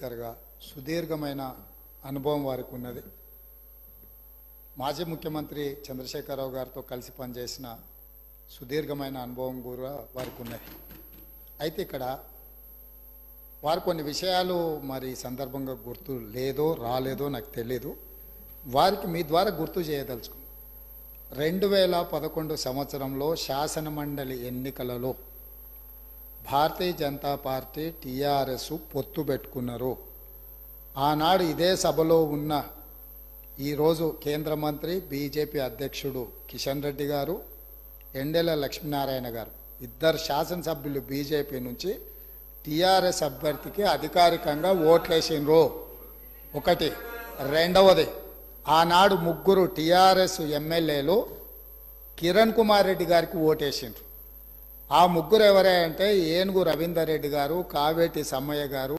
స్పీకర్గా సుదీర్ఘమైన అనుభవం వారికి ఉన్నది. మాజీ ముఖ్యమంత్రి చంద్రశేఖరరావు గారితో కలిసి పనిచేసిన సుదీర్ఘమైన అనుభవం కూడా వారికి ఉన్నది. అయితే ఇక్కడ వారు కొన్ని విషయాలు మరి సందర్భంగా గుర్తు లేదో రాలేదో నాకు తెలీదు. వారికి మీ ద్వారా గుర్తు చేయదలుచుకున్నాను. 2011 సంవత్సరంలో శాసనమండలి ఎన్నికలలో భారతీయ జనతా పార్టీ టీఆర్ఎస్ పొత్తు పెట్టుకున్నారు. ఆనాడు ఇదే సభలో ఉన్న ఈరోజు కేంద్ర మంత్రి బీజేపీ అధ్యక్షుడు కిషన్ రెడ్డి గారు, ఎండెల లక్ష్మీనారాయణ గారు ఇద్దరు శాసనసభ్యులు బీజేపీ నుంచి టీఆర్ఎస్ అభ్యర్థికి అధికారికంగా ఓట్లేసిండ్రు. ఒకటి. రెండవది, ఆనాడు ముగ్గురు టీఆర్ఎస్ ఎమ్మెల్యేలు కిరణ్ కుమార్ రెడ్డి గారికి ఓటేసిండ్రు. ఆ ముగ్గురు ఎవరంటే ఏనుగు రవీందర్ రెడ్డి గారు, కావేటి సమ్మయ్య గారు,